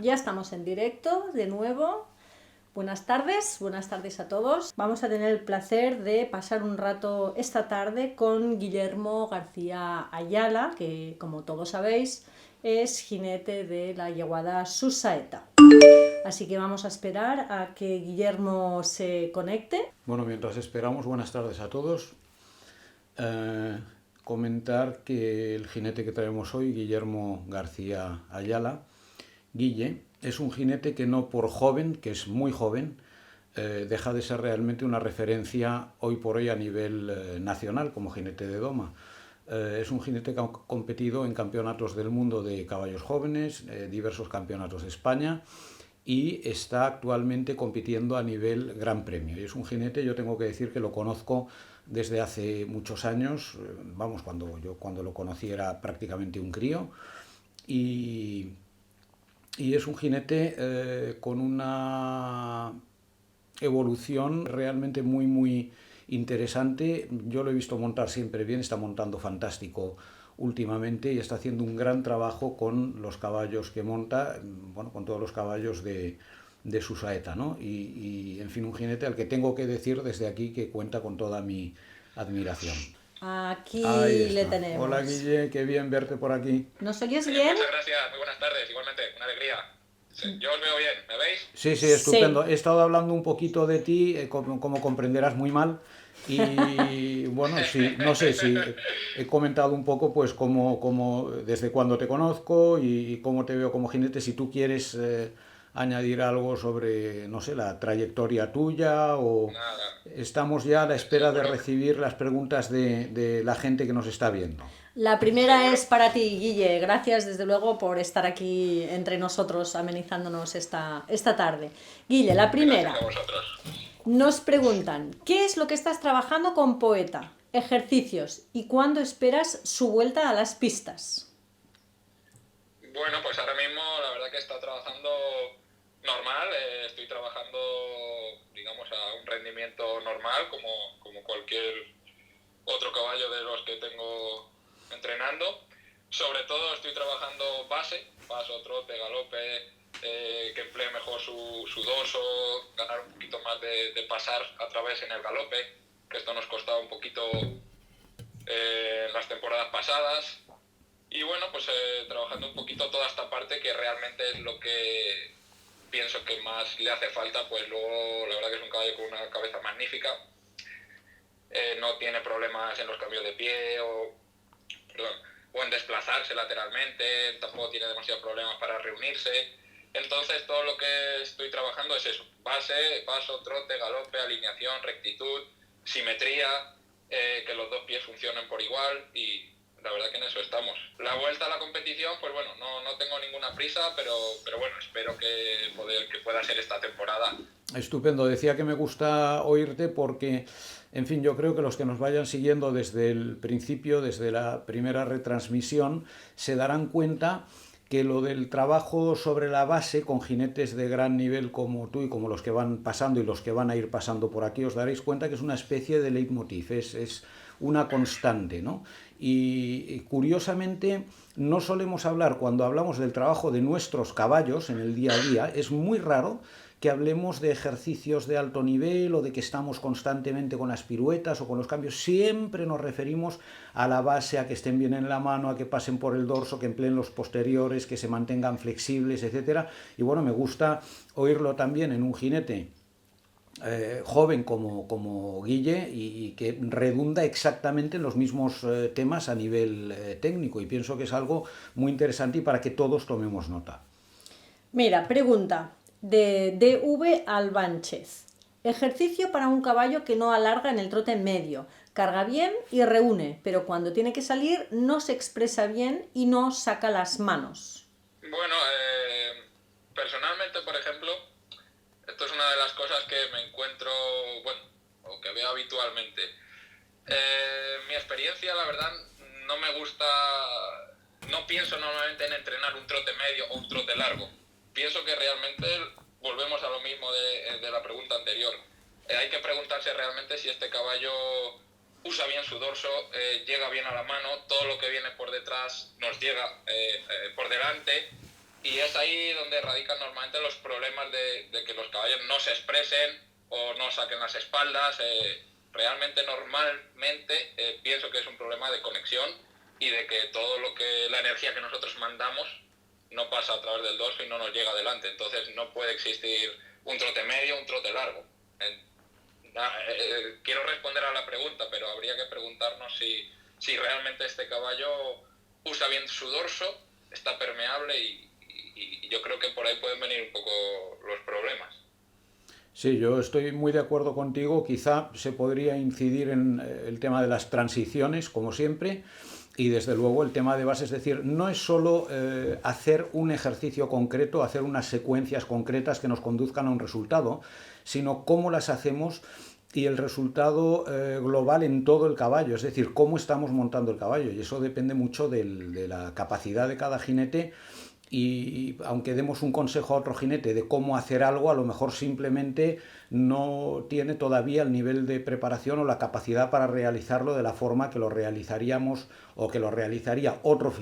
Ya estamos en directo de nuevo. Buenas tardes a todos. Vamos a tener el placer de pasar un rato esta tarde con Guillermo García Ayala, que como todos sabéis es jinete de la yeguada Susaeta. Así que vamos a esperar a que Guillermo se conecte. Bueno, mientras esperamos, buenas tardes a todos. Comentar que el jinete que traemos hoy, Guillermo García Ayala, Guille, es un jinete que no por joven, que es muy joven, deja de ser realmente una referencia hoy por hoy a nivel nacional como jinete de doma. Es un jinete que ha competido en campeonatos del mundo de caballos jóvenes, diversos campeonatos de España, y está actualmente compitiendo a nivel Gran Premio. Y es un jinete, yo tengo que decir que lo conozco desde hace muchos años, vamos, cuando lo conocí era prácticamente un crío, y es un jinete con una evolución realmente muy interesante. Yo lo he visto montar siempre bien, está montando fantástico últimamente y está haciendo un gran trabajo con los caballos que monta, bueno, con todos los caballos de su saeta, ¿no? En fin, un jinete al que tengo que decir desde aquí que cuenta con toda mi admiración. Ahí Aquí le está. tenemos. Hola Guille, qué bien verte por aquí. ¿Nos oyes bien? Muchas gracias, muy buenas tardes, igualmente, una alegría. Yo os veo bien, ¿me veis? Sí, estupendo. Sí. He estado hablando un poquito de ti, como comprenderás muy mal. Y bueno, sí, no sé si he comentado un poco, pues, desde cuándo te conozco y cómo te veo como jinete. Si tú quieres añadir algo sobre, no sé, la trayectoria tuya o Nada, estamos ya a la espera de seguro que... recibir las preguntas de la gente que nos está viendo. La primera Seguro. es para ti, Guille. Gracias, desde luego, por estar aquí entre nosotros, amenizándonos esta tarde. Guille, la Gracias primera. a vosotros. Nos preguntan, ¿qué es lo que estás trabajando con Poeta? Ejercicios. ¿Y cuándo esperas su vuelta a las pistas? Bueno, pues ahora mismo la verdad que está trabajando normal, estoy trabajando, digamos, a un rendimiento normal, como cualquier otro caballo de los que tengo entrenando. Sobre todo estoy trabajando base, paso, trote, galope, que emplee mejor su dorso, ganar un poquito más de pasar a través en el galope, que esto nos costaba un poquito en las temporadas pasadas. Y bueno, pues trabajando un poquito toda esta parte que realmente es lo que pienso que más le hace falta, pues luego la verdad que es un caballo con una cabeza magnífica. No tiene problemas en los cambios de pie o en desplazarse lateralmente, tampoco tiene demasiados problemas para reunirse. Entonces todo lo que estoy trabajando es eso: base, paso, trote, galope, alineación, rectitud, simetría, que los dos pies funcionen por igual, y la verdad que en eso estamos. La vuelta a la competición, pues bueno, no tengo ninguna prisa, pero bueno, espero que pueda ser esta temporada. Estupendo, decía que me gusta oírte porque, en fin, yo creo que los que nos vayan siguiendo desde el principio, desde la primera retransmisión, se darán cuenta que lo del trabajo sobre la base con jinetes de gran nivel como tú y como los que van pasando y los que van a ir pasando por aquí, os daréis cuenta que es una especie de leitmotiv, es una constante, ¿no? Y curiosamente no solemos hablar, cuando hablamos del trabajo de nuestros caballos en el día a día, es muy raro que hablemos de ejercicios de alto nivel o de que estamos constantemente con las piruetas o con los cambios. Siempre nos referimos a la base, a que estén bien en la mano, a que pasen por el dorso, que empleen los posteriores, que se mantengan flexibles, etc. Y bueno, me gusta oírlo también en un jinete joven como Guille y que redunda exactamente en los mismos temas a nivel técnico, y pienso que es algo muy interesante y para que todos tomemos nota. Mira, pregunta de DV Albánchez. Ejercicio para un caballo que no alarga en el trote medio. Carga bien y reúne, pero cuando tiene que salir no se expresa bien y no saca las manos. Bueno, personalmente, por ejemplo, esto es una de las cosas que me encuentro, bueno, o que veo habitualmente. Mi experiencia, la verdad, no me gusta, no pienso normalmente en entrenar un trote medio o un trote largo. Pienso que realmente volvemos a lo mismo de la pregunta anterior. Hay que preguntarse realmente si este caballo usa bien su dorso, llega bien a la mano, todo lo que viene por detrás nos llega por delante. y es ahí donde radican normalmente los problemas de que los caballos no se expresen o no saquen las espaldas. Realmente, normalmente, pienso que es un problema de conexión y de que todo la energía que nosotros mandamos no pasa a través del dorso y no nos llega adelante. Entonces no puede existir un trote medio, un trote largo. Quiero responder a la pregunta, pero habría que preguntarnos si realmente este caballo usa bien su dorso, está permeable y yo creo que por ahí pueden venir un poco los problemas. Sí, yo estoy muy de acuerdo contigo. Quizá se podría incidir en el tema de las transiciones, como siempre, y desde luego el tema de base, es decir, no es solo hacer un ejercicio concreto, hacer unas secuencias concretas que nos conduzcan a un resultado, sino cómo las hacemos y el resultado global en todo el caballo, es decir, cómo estamos montando el caballo. Y eso depende mucho de la capacidad de cada jinete. Y aunque demos un consejo a otro jinete de cómo hacer algo, a lo mejor simplemente no tiene todavía el nivel de preparación o la capacidad para realizarlo de la forma que lo realizaríamos o que lo realizaría otro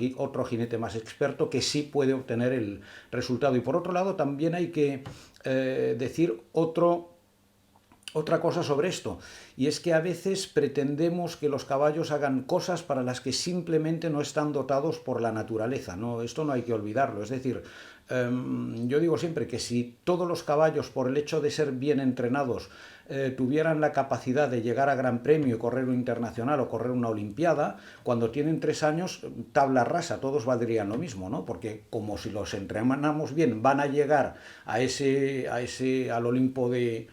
jinete más experto que sí puede obtener el resultado. Y por otro lado también hay que decir otra cosa sobre esto, y es que a veces pretendemos que los caballos hagan cosas para las que simplemente no están dotados por la naturaleza, ¿no? Esto no hay que olvidarlo, es decir, yo digo siempre que si todos los caballos, por el hecho de ser bien entrenados, tuvieran la capacidad de llegar a Gran Premio, correr un internacional o correr una olimpiada, cuando tienen 3 años, tabla rasa, todos valdrían lo mismo, ¿no? Porque como si los entrenamos bien, van a llegar al Olimpo de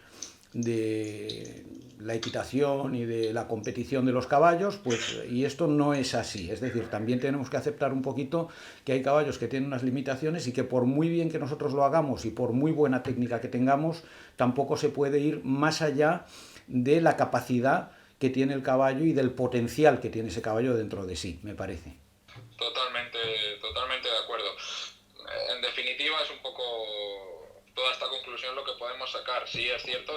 la equitación y de la competición de los caballos, pues, y esto no es así. Es decir, también tenemos que aceptar un poquito que hay caballos que tienen unas limitaciones y que por muy bien que nosotros lo hagamos y por muy buena técnica que tengamos, tampoco se puede ir más allá de la capacidad que tiene el caballo y del potencial que tiene ese caballo dentro de sí, me parece. Totalmente, totalmente de acuerdo. En definitiva, es un poco toda esta conclusión lo que podemos sacar. Sí, es cierto,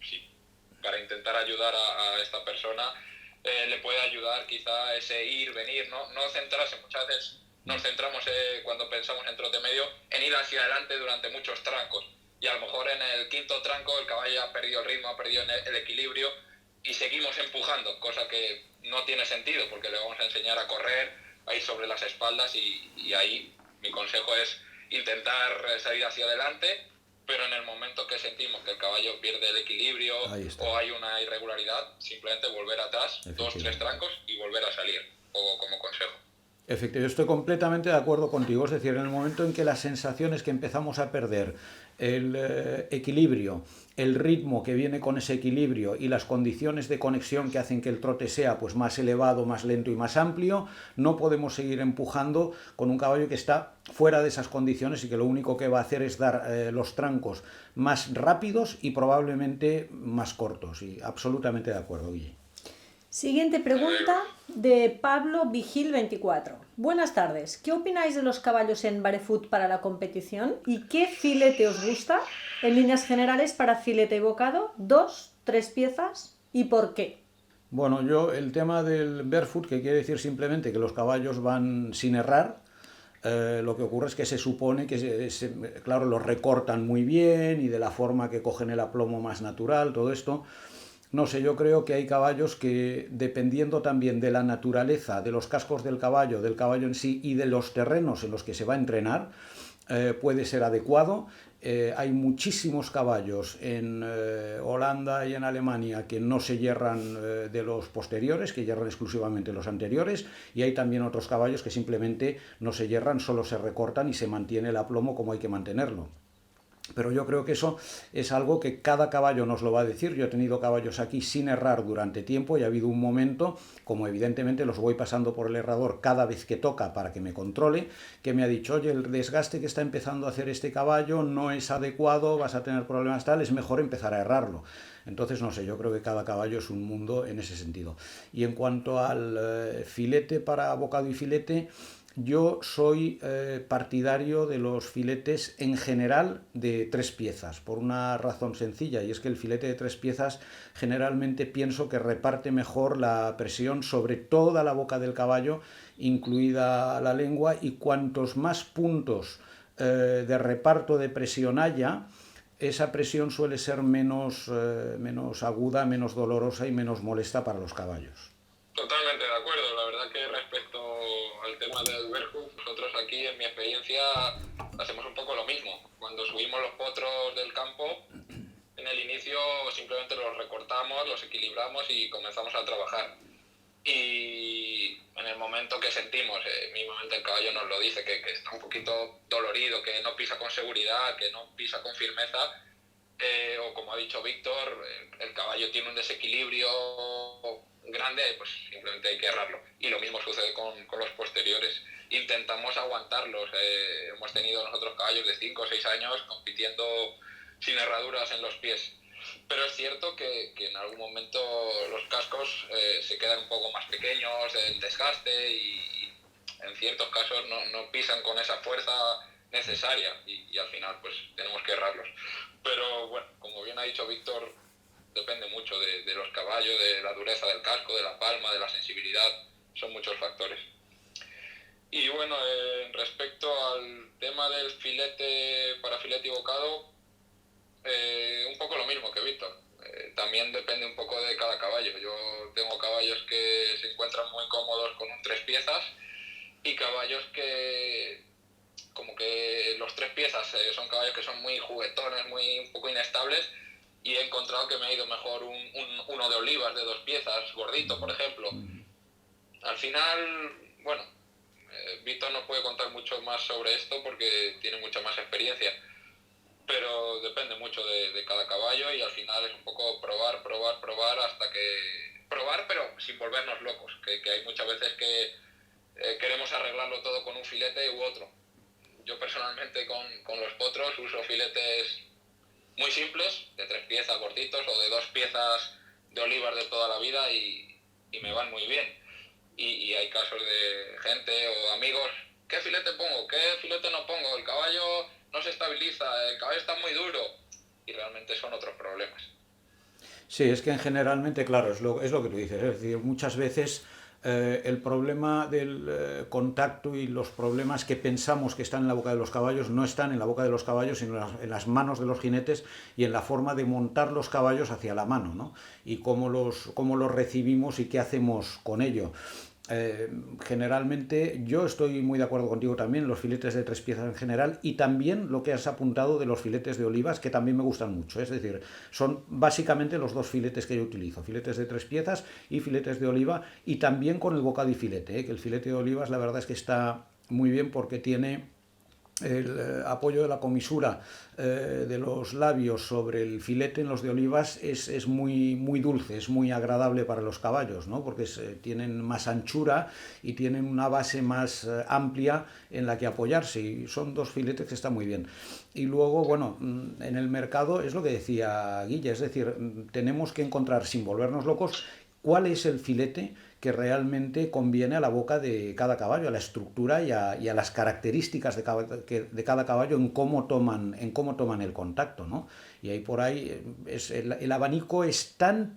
sí, para intentar ayudar a esta persona le puede ayudar quizá ese ir, venir, no centrarse. Muchas veces nos centramos cuando pensamos en trote medio en ir hacia adelante durante muchos trancos y a lo mejor en el quinto tranco el caballo ha perdido el ritmo, ha perdido el equilibrio y seguimos empujando, cosa que no tiene sentido porque le vamos a enseñar a correr, a ir sobre las espaldas y ahí mi consejo es intentar salir hacia adelante, pero en el momento que sentimos que el caballo pierde el equilibrio o hay una irregularidad, simplemente volver atrás, 2, 3 trancos y volver a salir, o como consejo. Efectivamente, yo estoy completamente de acuerdo contigo. Es decir, en el momento en que las sensaciones que empezamos a perder, el equilibrio, el ritmo que viene con ese equilibrio y las condiciones de conexión que hacen que el trote sea pues más elevado, más lento y más amplio, no podemos seguir empujando con un caballo que está fuera de esas condiciones y que lo único que va a hacer es dar los trancos más rápidos y probablemente más cortos. Y absolutamente de acuerdo, Guille. Siguiente pregunta de Pablo Vigil 24. Buenas tardes. ¿Qué opináis de los caballos en barefoot para la competición? ¿Y qué filete os gusta? En líneas generales, para filete y bocado, 2, 3 piezas. ¿Y por qué? Bueno, yo el tema del barefoot, que quiere decir simplemente que los caballos van sin errar, lo que ocurre es que se supone que, claro, los recortan muy bien y de la forma que cogen el aplomo más natural, todo esto. No sé, yo creo que hay caballos que, dependiendo también de la naturaleza, de los cascos del caballo en sí y de los terrenos en los que se va a entrenar, puede ser adecuado. Hay muchísimos caballos en Holanda y en Alemania que no se hierran de los posteriores, que hierran exclusivamente los anteriores, y hay también otros caballos que simplemente no se hierran, solo se recortan y se mantiene el aplomo como hay que mantenerlo. Pero yo creo que eso es algo que cada caballo nos lo va a decir. Yo he tenido caballos aquí sin errar durante tiempo y ha habido un momento, como evidentemente los voy pasando por el herrador cada vez que toca para que me controle, que me ha dicho, oye, el desgaste que está empezando a hacer este caballo no es adecuado, vas a tener problemas tal, es mejor empezar a errarlo. Entonces, no sé, yo creo que cada caballo es un mundo en ese sentido. Y en cuanto al filete para bocado y filete, yo soy partidario de los filetes en general de 3 piezas, por una razón sencilla, y es que el filete de 3 piezas generalmente pienso que reparte mejor la presión sobre toda la boca del caballo incluida la lengua, y cuantos más puntos de reparto de presión haya, esa presión suele ser menos aguda, menos dolorosa y menos molesta para los caballos. Totalmente de acuerdo. La verdad que respecto al tema del Berghut, nosotros aquí, en mi experiencia, hacemos un poco lo mismo. Cuando subimos los potros del campo, en el inicio simplemente los recortamos, los equilibramos y comenzamos a trabajar. Y en el momento que sentimos, mínimamente el caballo nos lo dice, que está un poquito dolorido, que no pisa con seguridad, que no pisa con firmeza, o como ha dicho Víctor, el caballo tiene un desequilibrio grande, pues simplemente hay que errarlo. Y lo mismo sucede con los posteriores. Intentamos aguantarlos. Hemos tenido nosotros caballos de 5 o 6 años compitiendo sin herraduras en los pies. Pero es cierto que en algún momento los cascos se quedan un poco más pequeños, el desgaste, y en ciertos casos no pisan con esa fuerza necesaria, y al final pues tenemos que errarlos. Pero bueno, como bien ha dicho Víctor, depende mucho de los caballos, de la dureza del casco, de la palma, de la sensibilidad, son muchos factores. Y bueno, respecto al tema del filete para filete y bocado, un poco lo mismo que Víctor. También depende un poco de cada caballo. Yo tengo caballos que se encuentran muy cómodos con un 3 piezas, y caballos que, como que los 3 piezas son caballos que son muy juguetones, un poco inestables, y he encontrado que me ha ido mejor uno de Olivas de 2 piezas, gordito, por ejemplo. Al final, bueno, Víctor nos puede contar mucho más sobre esto porque tiene mucha más experiencia, pero depende mucho de cada caballo, y al final es un poco probar hasta que... Probar, pero sin volvernos locos, que hay muchas veces que queremos arreglarlo todo con un filete u otro. Yo personalmente con los potros uso filetes muy simples, de 3 piezas gorditos o de 2 piezas de Olivas de toda la vida, y me van muy bien. Y hay casos de gente o amigos, ¿qué filete pongo? ¿Qué filete no pongo? El caballo no se estabiliza, el caballo está muy duro, y realmente son otros problemas. Sí, es que generalmente, claro, es lo que tú dices, es decir, muchas veces el problema del contacto y los problemas que pensamos que están en la boca de los caballos no están en la boca de los caballos, sino en las manos de los jinetes y en la forma de montar los caballos hacia la mano, ¿no? Y cómo los recibimos y qué hacemos con ello. Generalmente yo estoy muy de acuerdo contigo también, los filetes de 3 piezas en general, y también lo que has apuntado de los filetes de olivas, que también me gustan mucho. Es decir, son básicamente los 2 filetes que yo utilizo, filetes de 3 piezas y filetes de oliva, y también con el bocado y filete, que el filete de olivas la verdad es que está muy bien porque tiene el apoyo de la comisura de los labios sobre el filete en los de olivas, es muy dulce, es muy agradable para los caballos, ¿no? Porque tienen más anchura y tienen una base más amplia en la que apoyarse, y son 2 filetes que están muy bien. Y luego, bueno, en el mercado es lo que decía Guille, es decir, tenemos que encontrar, sin volvernos locos, cuál es el filete que realmente conviene a la boca de cada caballo, a la estructura y a las características de cada caballo, en cómo toman el contacto, ¿no? Y ahí por ahí el abanico es tan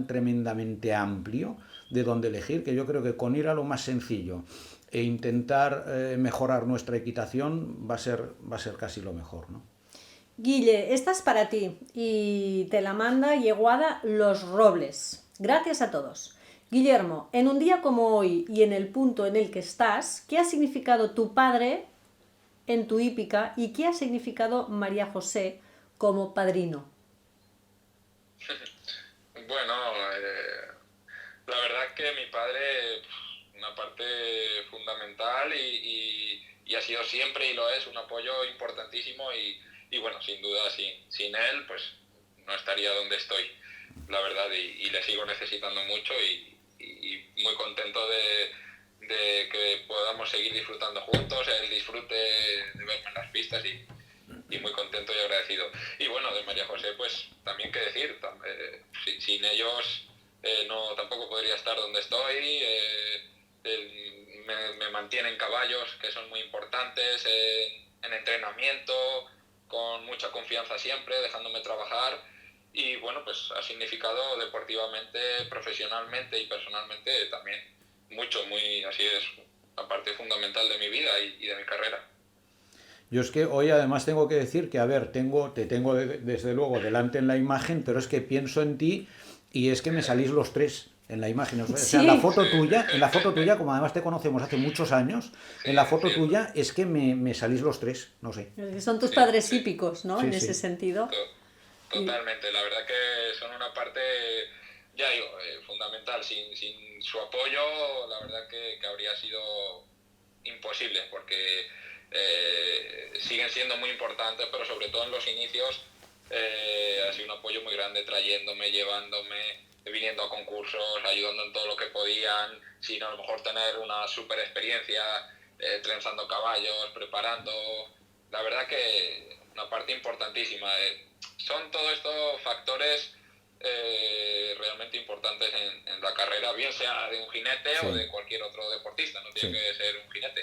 tremendamente amplio de donde elegir, que yo creo que con ir a lo más sencillo e intentar mejorar nuestra equitación va a ser casi lo mejor, ¿no? Guille, esta es para ti y te la manda Yeguada Los Robles. Gracias a todos. Guillermo, en un día como hoy y en el punto en el que estás, ¿qué ha significado tu padre en tu hípica y qué ha significado María José como padrino? Bueno, la verdad es que mi padre, una parte fundamental, y ha sido siempre y lo es un apoyo importantísimo, y bueno, sin duda sin él pues no estaría donde estoy, la verdad, y le sigo necesitando mucho, y muy contento de que podamos seguir disfrutando juntos, él disfrute de verme en las pistas, y muy contento y agradecido. Y bueno, de María José pues también qué decir, sin ellos tampoco podría estar donde estoy. Me mantienen caballos que son muy importantes en entrenamiento, con mucha confianza siempre, dejándome trabajar, y bueno, pues ha significado deportivamente, profesionalmente y personalmente también mucho, muy, así es, una parte fundamental de mi vida y de mi carrera. Yo es que hoy además tengo que decir que, a ver, te tengo desde luego delante en la imagen, pero es que pienso en ti y es que me salís los tres en la imagen. O sea, Sí, en la foto tuya, como además te conocemos hace muchos años, Sí, en la foto cierto. tuya es que me salís los tres, no sé. son tus Sí, padres sí. hípicos, ¿no? Sí, En ese sí. sentido. To- Y, Totalmente, la verdad que son una parte, ya digo, fundamental. Sin su apoyo, la verdad que habría sido imposible, porque siguen siendo muy importantes, pero sobre todo en los inicios ha sido un apoyo muy grande, trayéndome, llevándome, viniendo a concursos, ayudando en todo lo que podían, sin a lo mejor tener una super experiencia, trenzando caballos, preparando. La verdad que una parte importantísima. Son todos estos factores realmente importantes en la carrera, bien sea de un jinete o Sí, de cualquier otro deportista, no tiene sí, que ser un jinete.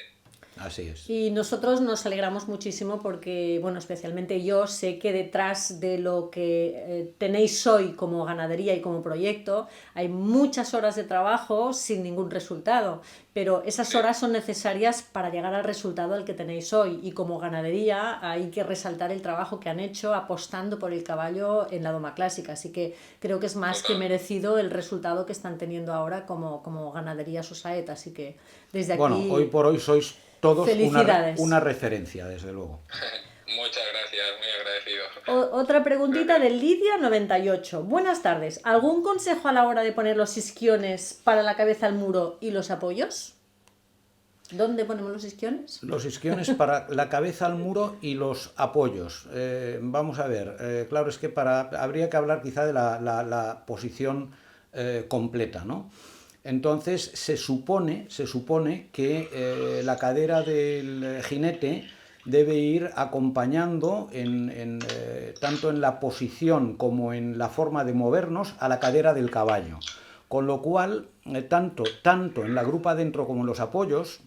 así es. y nosotros nos alegramos muchísimo porque, bueno, especialmente yo sé que detrás de lo que tenéis hoy como ganadería y como proyecto hay muchas horas de trabajo sin ningún resultado, pero esas Sí, horas son necesarias para llegar al resultado al que tenéis hoy y como ganadería hay que resaltar el trabajo que han hecho apostando por el caballo en la doma clásica, así que creo que es más que total. merecido el resultado que están teniendo ahora como ganadería Sosaet, así que desde Bueno, hoy aquí por hoy sois todos una felicidades. referencia, desde luego. Muchas gracias, muy agradecido. Otra preguntita de Lidia98. Buenas tardes. ¿Algún consejo a la hora de poner los isquiones para la cabeza al muro y los apoyos? ¿Dónde ponemos los isquiones? Los isquiones para la cabeza al muro y los apoyos. Vamos a ver, claro, es que habría que hablar quizá de la posición completa, ¿no? Entonces se supone que la cadera del jinete debe ir acompañando tanto en la posición como en la forma de movernos a la cadera del caballo. Con lo cual, tanto en la grupa dentro como en los apoyos,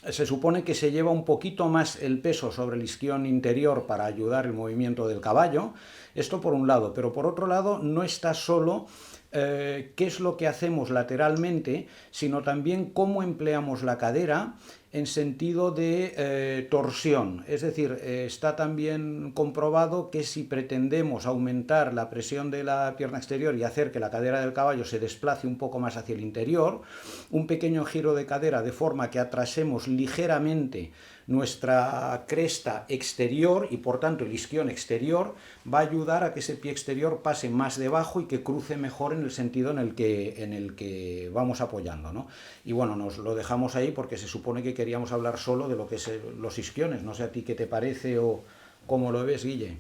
se supone que se lleva un poquito más el peso sobre el isquión interior para ayudar el movimiento del caballo. Esto por un lado, pero por otro lado no está solo qué es lo que hacemos lateralmente, sino también cómo empleamos la cadera en sentido de torsión. Es decir, está también comprobado que si pretendemos aumentar la presión de la pierna exterior y hacer que la cadera del caballo se desplace un poco más hacia el interior, un pequeño giro de cadera de forma que atrasemos ligeramente nuestra cresta exterior y por tanto el isquión exterior va a ayudar a que ese pie exterior pase más debajo y que cruce mejor en el sentido en el que vamos apoyando, ¿no? Y bueno, nos lo dejamos ahí porque se supone que queríamos hablar solo de lo que es los isquiones. No sé a ti qué te parece o cómo lo ves, Guille.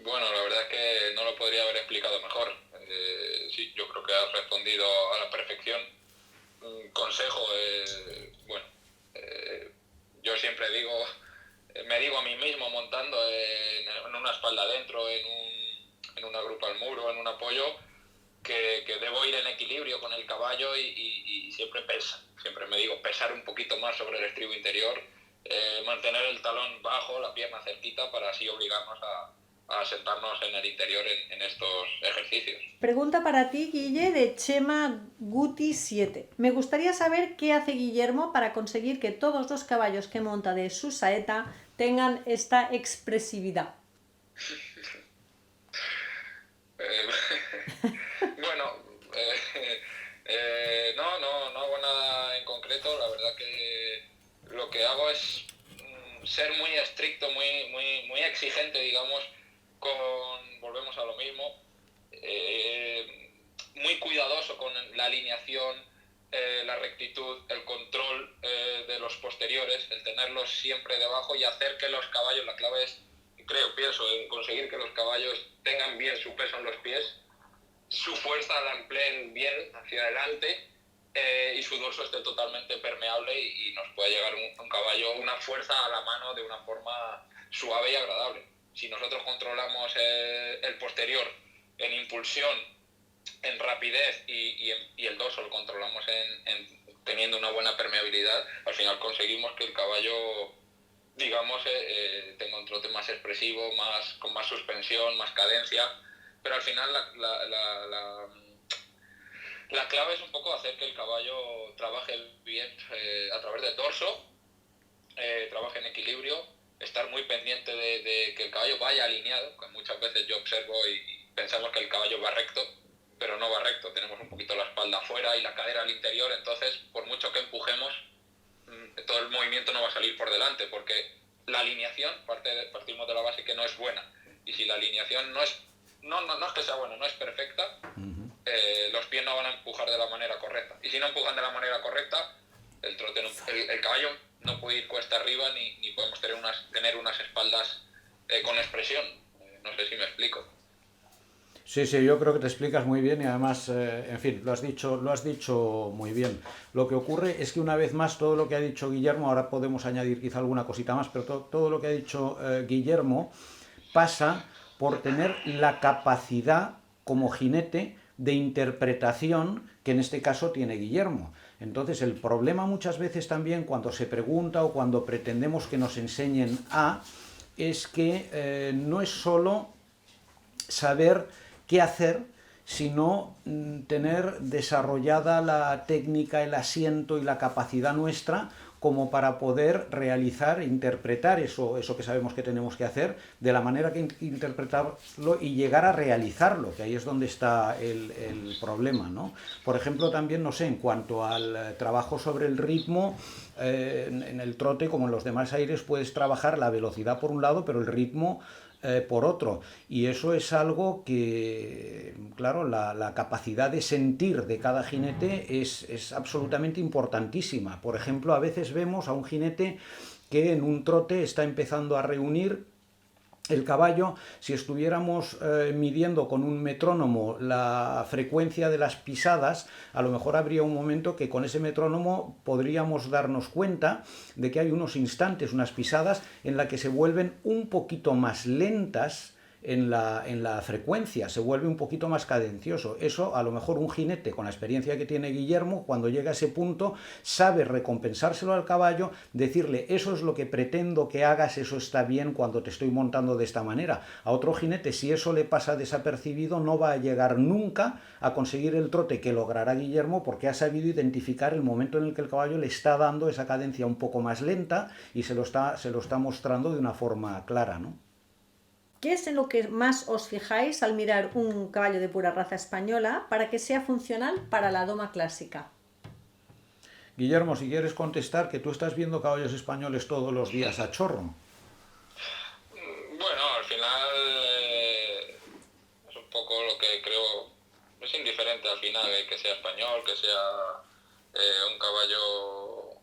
Bueno, la verdad es que no lo podría haber explicado mejor. Sí, yo creo que has respondido a la perfección. Un consejo, bueno, eh, yo siempre digo, me digo a mí mismo montando en una espalda adentro, en una grupa al muro, en un apoyo, que debo ir en equilibrio con el caballo y siempre siempre me digo pesar un poquito más sobre el estribo interior, mantener el talón bajo, la pierna cerquita para así obligarnos a sentarnos en el interior en estos ejercicios. Pregunta para ti, Guille, de Chema Guti7. Me gustaría saber qué hace Guillermo para conseguir que todos los caballos que monta de su saeta tengan esta expresividad. Eh, bueno, no hago nada en concreto. La verdad que lo que hago es ser muy estricto, muy exigente, digamos, volvemos a lo mismo, muy cuidadoso con la alineación, la rectitud, el control de los posteriores, el tenerlos siempre debajo y hacer que los caballos, la clave es, pienso en conseguir que los caballos tengan bien su peso en los pies, su fuerza la empleen bien hacia adelante y su dorso esté totalmente permeable y nos pueda llegar un caballo, una fuerza a la mano de una forma suave y agradable. Si nosotros controlamos el posterior en impulsión, en rapidez y el dorso lo controlamos teniendo una buena permeabilidad, al final conseguimos que el caballo, digamos, tenga un trote más expresivo, con más suspensión, más cadencia, pero al final La clave es un poco hacer que el caballo trabaje bien a través del dorso, trabaje en equilibrio, estar muy pendiente de que el caballo vaya alineado, que muchas veces yo observo y pensamos que el caballo va recto, pero no va recto, tenemos un poquito la espalda afuera y la cadera al interior, entonces por mucho que empujemos, todo el movimiento no va a salir por delante, porque la alineación, partimos de la base que no es buena, y si la alineación no es que sea buena, no es perfecta, los pies no van a empujar de la manera correcta, y si no empujan de la manera correcta, el caballo no puede ir cuesta arriba ni podemos tener unas espaldas con expresión. No sé si me explico. Sí, sí, yo creo que te explicas muy bien y además, en fin, lo has dicho muy bien. Lo que ocurre es que una vez más todo lo que ha dicho Guillermo, ahora podemos añadir quizá alguna cosita más, pero todo lo que ha dicho Guillermo pasa por tener la capacidad como jinete de interpretación que en este caso tiene Guillermo. Entonces el problema muchas veces también cuando se pregunta o cuando pretendemos que nos enseñen es que no es solo saber qué hacer, sino tener desarrollada la técnica, el asiento y la capacidad nuestra como para poder realizar, interpretar eso que sabemos que tenemos que hacer, de la manera que interpretarlo y llegar a realizarlo, que ahí es donde está el problema, ¿no? Por ejemplo, también, no sé, en cuanto al trabajo sobre el ritmo, en el trote, como en los demás aires, puedes trabajar la velocidad por un lado, pero el ritmo por otro. Y eso es algo que, claro, la capacidad de sentir de cada jinete es absolutamente importantísima. Por ejemplo, a veces vemos a un jinete que en un trote está empezando a reunir el caballo. Si estuviéramos midiendo con un metrónomo la frecuencia de las pisadas, a lo mejor habría un momento que con ese metrónomo podríamos darnos cuenta de que hay unos instantes, unas pisadas, en las que se vuelven un poquito más lentas en la frecuencia, se vuelve un poquito más cadencioso. Eso a lo mejor un jinete con la experiencia que tiene Guillermo, cuando llega a ese punto, sabe recompensárselo al caballo, decirle eso es lo que pretendo que hagas, eso está bien cuando te estoy montando de esta manera. A otro jinete, si eso le pasa desapercibido, no va a llegar nunca a conseguir el trote que logrará Guillermo, porque ha sabido identificar el momento en el que el caballo le está dando esa cadencia un poco más lenta y se lo está mostrando de una forma clara, ¿no? ¿Qué es en lo que más os fijáis al mirar un caballo de pura raza española para que sea funcional para la doma clásica? Guillermo, si quieres contestar, que tú estás viendo caballos españoles todos los días a chorro. Bueno, al final es un poco lo que creo, es indiferente al final, que sea español, que sea un caballo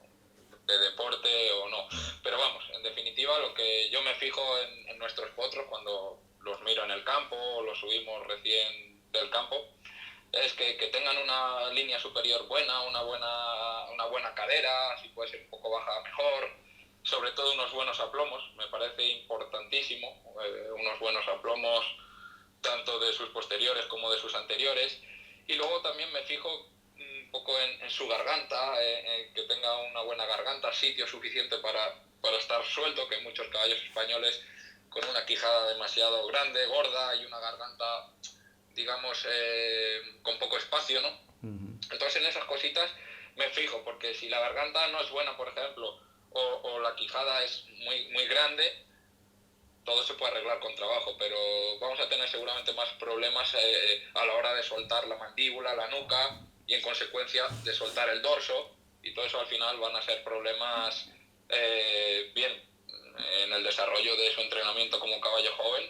de deporte o no. Pero vamos, en definitiva, lo que yo me fijo en nuestros potros cuando los miro en el campo o los subimos recién del campo, es que tengan una línea superior buena, una buena cadera, si puede ser un poco baja mejor, sobre todo unos buenos aplomos, me parece importantísimo, unos buenos aplomos tanto de sus posteriores como de sus anteriores, y luego también me fijo un poco en su garganta, que tenga una buena garganta, sitio suficiente para estar suelto, que hay muchos caballos españoles con una quijada demasiado grande, gorda y una garganta, digamos, con poco espacio, ¿no? Entonces en esas cositas me fijo, porque si la garganta no es buena, por ejemplo, o la quijada es muy grande, todo se puede arreglar con trabajo, pero vamos a tener seguramente más problemas a la hora de soltar la mandíbula, la nuca y en consecuencia de soltar el dorso, y todo eso al final van a ser problemas bien en el desarrollo de su entrenamiento como caballo joven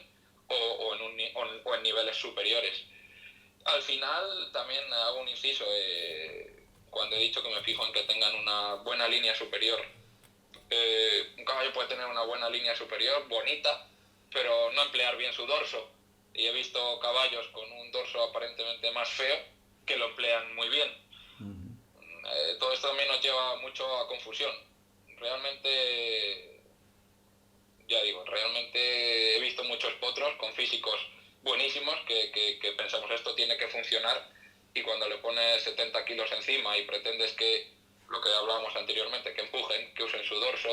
o en niveles superiores. Al final también hago un inciso, cuando he dicho que me fijo en que tengan una buena línea superior. Un caballo puede tener una buena línea superior, bonita, pero no emplear bien su dorso. Y he visto caballos con un dorso aparentemente más feo que lo emplean muy bien. Todo esto también nos lleva mucho a confusión. Realmente, ya digo, realmente he visto muchos potros con físicos buenísimos que pensamos esto tiene que funcionar, y cuando le pones 70 kilos encima y pretendes que, lo que hablábamos anteriormente, que empujen, que usen su dorso,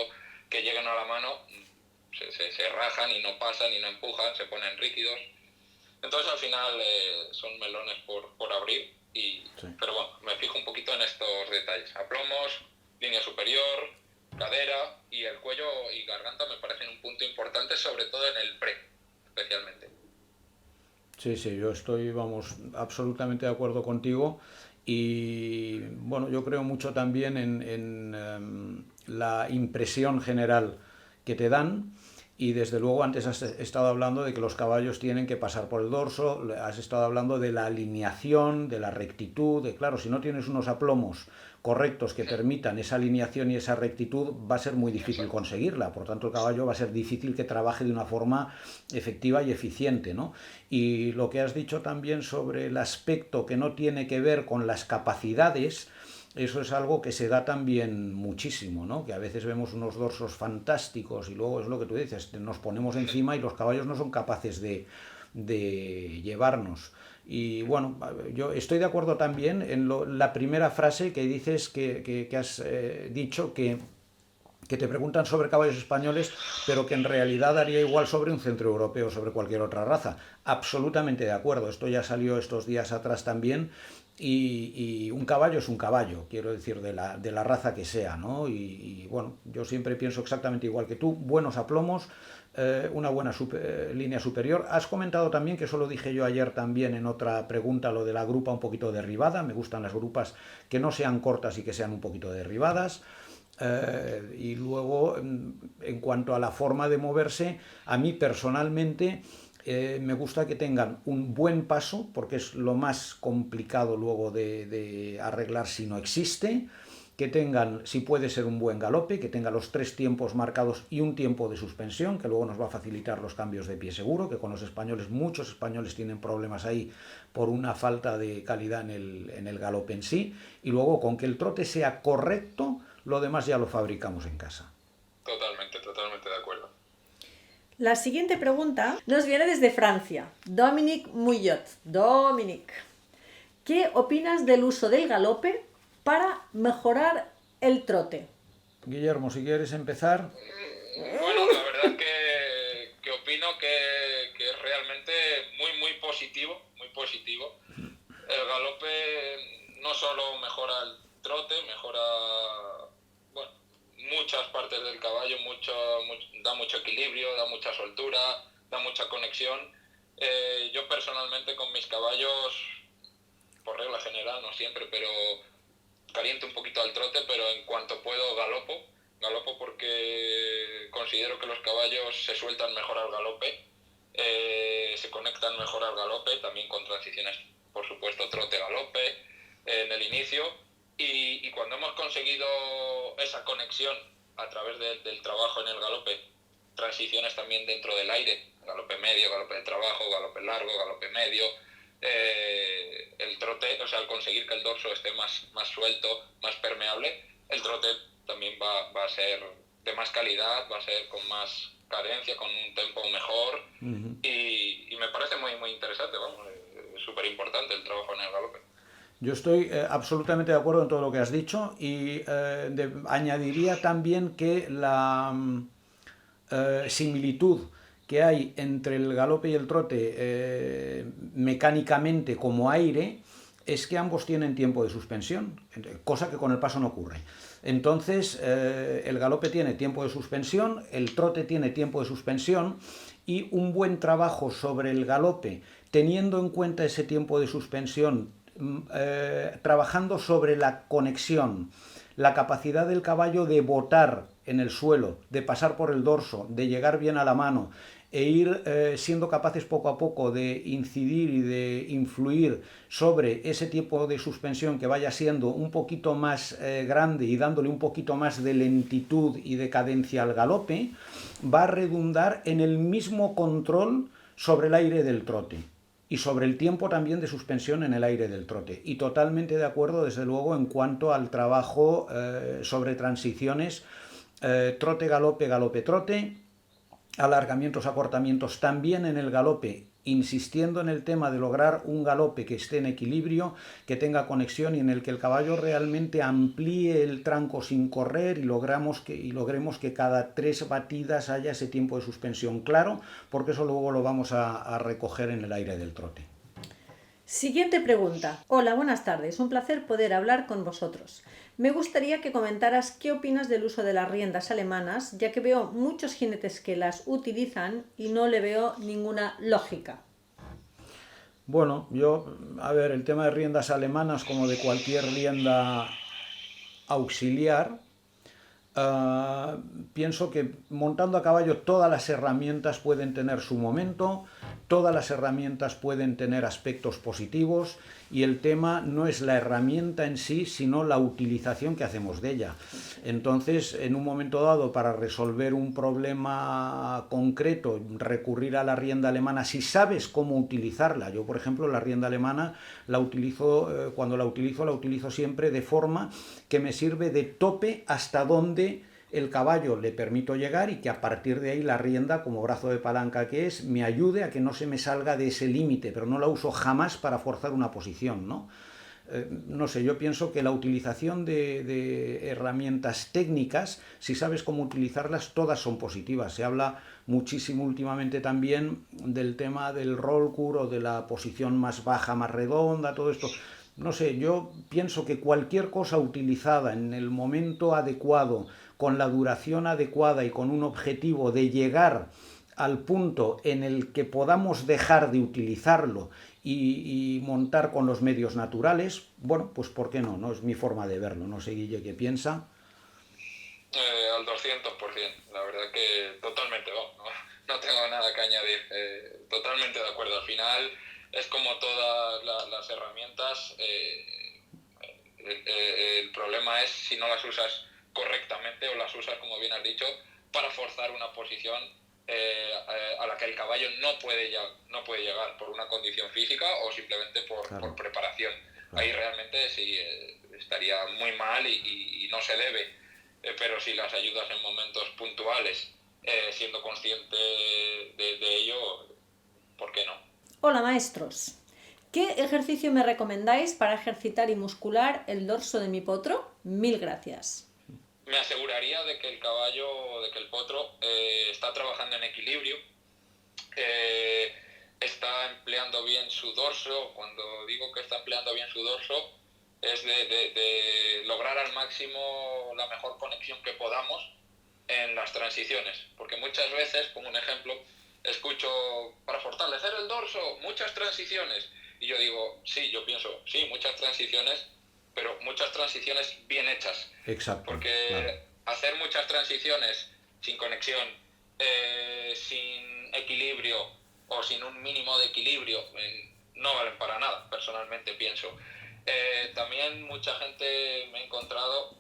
que lleguen a la mano, se rajan y no pasan y no empujan, se ponen rígidos. Entonces al final son melones por abrir, Sí. Pero bueno, me fijo un poquito en estos detalles. Aplomos, línea superior, cadera y el cuello y garganta me parecen un punto importante, sobre todo en el pre, especialmente. Sí, sí, yo estoy, vamos, absolutamente de acuerdo contigo y bueno, yo creo mucho también en la impresión general que te dan y desde luego antes has estado hablando de que los caballos tienen que pasar por el dorso, has estado hablando de la alineación, de la rectitud, de claro, si no tienes unos aplomos correctos que permitan esa alineación y esa rectitud, va a ser muy difícil Exacto. conseguirla. Por tanto, el caballo va a ser difícil que trabaje de una forma efectiva y eficiente, ¿no? Y lo que has dicho también sobre el aspecto que no tiene que ver con las capacidades, eso es algo que se da también muchísimo, ¿no? Que a veces vemos unos dorsos fantásticos y luego es lo que tú dices, nos ponemos encima y los caballos no son capaces de llevarnos. Y bueno, yo estoy de acuerdo también en la primera frase que dices que has dicho que te preguntan sobre caballos españoles, pero que en realidad daría igual sobre un centroeuropeo o sobre cualquier otra raza. Absolutamente de acuerdo. Esto ya salió estos días atrás también. Y un caballo es un caballo, quiero decir, de la raza que sea, ¿no? Y bueno, yo siempre pienso exactamente igual que tú, buenos aplomos, una buena línea superior. Has comentado también, que eso lo dije yo ayer también en otra pregunta, lo de la grupa un poquito derribada. Me gustan las grupas que no sean cortas y que sean un poquito derribadas. Y luego, en cuanto a la forma de moverse, a mí personalmente me gusta que tengan un buen paso, porque es lo más complicado luego de arreglar si no existe, que tengan, si puede ser, un buen galope, que tenga los 3 tiempos marcados y un tiempo de suspensión, que luego nos va a facilitar los cambios de pie seguro, que con los españoles, muchos españoles tienen problemas ahí por una falta de calidad en el galope en sí, y luego con que el trote sea correcto, lo demás ya lo fabricamos en casa. Totalmente, totalmente de acuerdo. La siguiente pregunta nos viene desde Francia. Dominique Muyot. Dominique, ¿qué opinas del uso del galope para mejorar el trote? Guillermo, si quieres empezar. Bueno, la verdad que opino que es realmente muy positivo, muy positivo. El galope no solo mejora el trote, mejora, bueno, muchas partes del caballo, da mucho equilibrio, da mucha soltura, da mucha conexión. Yo personalmente con mis caballos, por regla general, no siempre, pero caliento un poquito al trote, pero en cuanto puedo galopo porque considero que los caballos se sueltan mejor al galope, se conectan mejor al galope, también con transiciones, por supuesto, trote-galope en el inicio, y cuando hemos conseguido esa conexión a través del trabajo en el galope, transiciones también dentro del aire, galope medio, galope de trabajo, galope largo, galope medio, el trote, o sea, al conseguir que el dorso esté más suelto, más permeable, el trote también va a ser de más calidad, va a ser con más cadencia, con un tempo mejor, y me parece muy interesante, vamos, es súper importante el trabajo en el galope. Yo estoy absolutamente de acuerdo en todo lo que has dicho y añadiría también que la similitud que hay entre el galope y el trote mecánicamente como aire es que ambos tienen tiempo de suspensión, cosa que con el paso no ocurre. Entonces, el galope tiene tiempo de suspensión, el trote tiene tiempo de suspensión y un buen trabajo sobre el galope, teniendo en cuenta ese tiempo de suspensión, trabajando sobre la conexión, la capacidad del caballo de botar en el suelo, de pasar por el dorso, de llegar bien a la mano e ir siendo capaces poco a poco de incidir y de influir sobre ese tipo de suspensión que vaya siendo un poquito más grande y dándole un poquito más de lentitud y de cadencia al galope, va a redundar en el mismo control sobre el aire del trote y sobre el tiempo también de suspensión en el aire del trote. Y totalmente de acuerdo, desde luego, en cuanto al trabajo sobre transiciones, trote-galope, galope-trote, alargamientos, acortamientos también en el galope, insistiendo en el tema de lograr un galope que esté en equilibrio, que tenga conexión y en el que el caballo realmente amplíe el tranco sin correr y logremos que cada 3 batidas haya ese tiempo de suspensión claro, porque eso luego lo vamos a recoger en el aire del trote. Siguiente pregunta. Hola, buenas tardes. Un placer poder hablar con vosotros. Me gustaría que comentaras qué opinas del uso de las riendas alemanas, ya que veo muchos jinetes que las utilizan y no le veo ninguna lógica. Bueno, a ver, el tema de riendas alemanas, como de cualquier rienda auxiliar, ah, pienso que montando a caballo todas las herramientas pueden tener su momento, todas las herramientas pueden tener aspectos positivos y el tema no es la herramienta en sí, sino la utilización que hacemos de ella. Entonces, en un momento dado, para resolver un problema concreto, recurrir a la rienda alemana, si sabes cómo utilizarla. Yo, por ejemplo, la rienda alemana la utilizo, cuando la utilizo siempre de forma que me sirve de tope hasta donde el caballo le permito llegar y que a partir de ahí la rienda, como brazo de palanca que es, me ayude a que no se me salga de ese límite, pero no la uso jamás para forzar una posición, ¿no? No sé, yo pienso que la utilización de herramientas técnicas, si sabes cómo utilizarlas, todas son positivas. Se habla muchísimo últimamente también del tema del roll curl o de la posición más baja, más redonda, todo esto. No sé, yo pienso que cualquier cosa utilizada en el momento adecuado, con la duración adecuada y con un objetivo de llegar al punto en el que podamos dejar de utilizarlo y montar con los medios naturales, bueno, pues ¿por qué no? No es mi forma de verlo. No sé, Guille, ¿qué piensa? Al 200%, la verdad que totalmente, no tengo nada que añadir, totalmente de acuerdo. Al final es como todas las herramientas, el problema es si no las usas correctamente o las usas, como bien has dicho, para forzar una posición a la que el caballo no puede llegar por una condición física o simplemente por preparación. Claro. Ahí realmente sí estaría muy mal y no se debe. Pero si las ayudas en momentos puntuales, siendo consciente de ello, ¿por qué no? Hola, maestros. ¿Qué ejercicio me recomendáis para ejercitar y muscular el dorso de mi potro? Mil gracias. Me aseguraría de que el potro está trabajando en equilibrio, está empleando bien su dorso. Cuando digo que está empleando bien su dorso, es de lograr al máximo la mejor conexión que podamos en las transiciones, porque muchas veces, como un ejemplo, escucho para fortalecer el dorso, muchas transiciones, y yo digo, sí, yo pienso, sí, muchas transiciones, pero muchas transiciones bien hechas. Exacto. Porque claro. hacer muchas transiciones sin conexión, sin equilibrio o sin un mínimo de equilibrio, no valen para nada, personalmente pienso. También mucha gente me he encontrado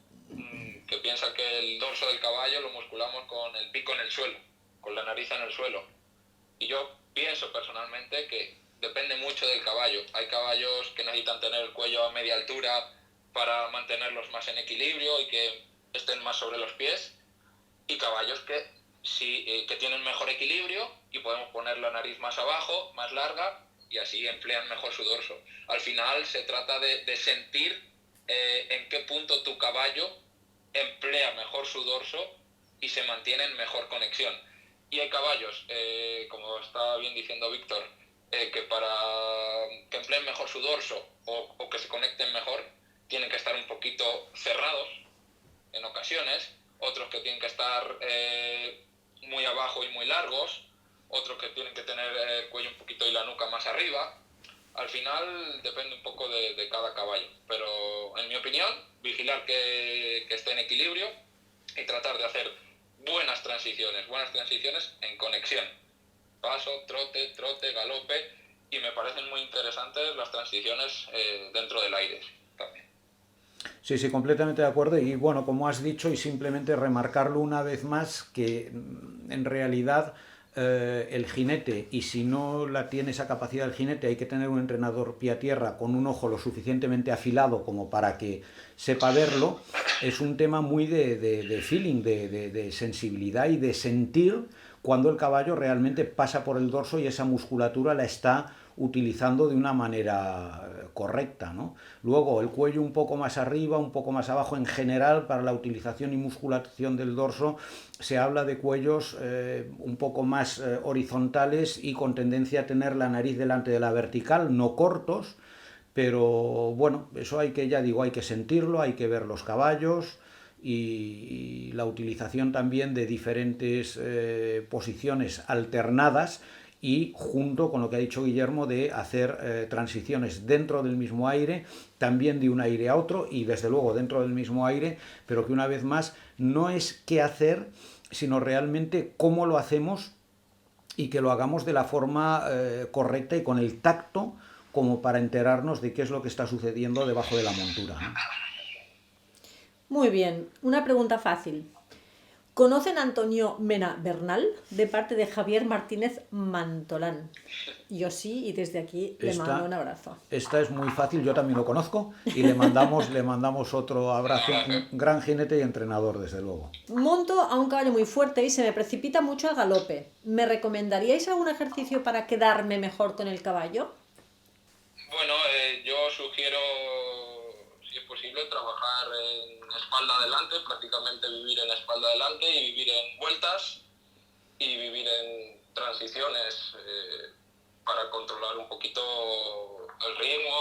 que piensa que el dorso del caballo lo musculamos con el pico en el suelo, con la nariz en el suelo. Y yo pienso personalmente que depende mucho del caballo. Hay caballos que necesitan tener el cuello a media altura para mantenerlos más en equilibrio y que estén más sobre los pies, y caballos que tienen mejor equilibrio y podemos poner la nariz más abajo, más larga, y así emplean mejor su dorso. Al final se trata de sentir en qué punto tu caballo emplea mejor su dorso y se mantiene en mejor conexión. Y hay caballos, como estaba bien diciendo Víctor, que para que empleen mejor su dorso o que se conecten mejor, tienen que estar un poquito cerrados en ocasiones, otros que tienen que estar muy abajo y muy largos, otros que tienen que tener el cuello un poquito y la nuca más arriba. Al final depende un poco de cada caballo, pero en mi opinión, vigilar que esté en equilibrio y tratar de hacer buenas transiciones en conexión. Paso, trote, galope, y me parecen muy interesantes las transiciones dentro del aire también. Sí, sí, completamente de acuerdo. Y bueno, como has dicho, y simplemente remarcarlo una vez más, que en realidad el jinete, y si no la tiene esa capacidad el jinete, hay que tener un entrenador pie a tierra con un ojo lo suficientemente afilado como para que sepa verlo. Es un tema muy de feeling, de sensibilidad y de sentir cuando el caballo realmente pasa por el dorso y esa musculatura la está utilizando de una manera correcta, ¿no? Luego el cuello un poco más arriba, un poco más abajo, en general para la utilización y musculación del dorso se habla de cuellos un poco más horizontales y con tendencia a tener la nariz delante de la vertical, no cortos, pero bueno, eso hay que, ya digo, hay que sentirlo, hay que ver los caballos y la utilización también de diferentes posiciones alternadas y junto con lo que ha dicho Guillermo de hacer transiciones dentro del mismo aire, también de un aire a otro y desde luego dentro del mismo aire, pero que una vez más no es qué hacer, sino realmente cómo lo hacemos y que lo hagamos de la forma correcta y con el tacto como para enterarnos de qué es lo que está sucediendo debajo de la montura, ¿no? Muy bien, una pregunta fácil. ¿Conocen a Antonio Mena Bernal de parte de Javier Martínez Mantolán? Yo sí, y desde aquí le mando un abrazo. Esta es muy fácil, yo también lo conozco y le mandamos otro abrazo, un gran jinete y entrenador, desde luego. Monto a un caballo muy fuerte y se me precipita mucho al galope. ¿Me recomendaríais algún ejercicio para quedarme mejor con el caballo? Bueno, yo sugiero, si es posible, trabajar en espalda adelante, prácticamente vivir en espalda adelante y vivir en vueltas y vivir en transiciones para controlar un poquito el ritmo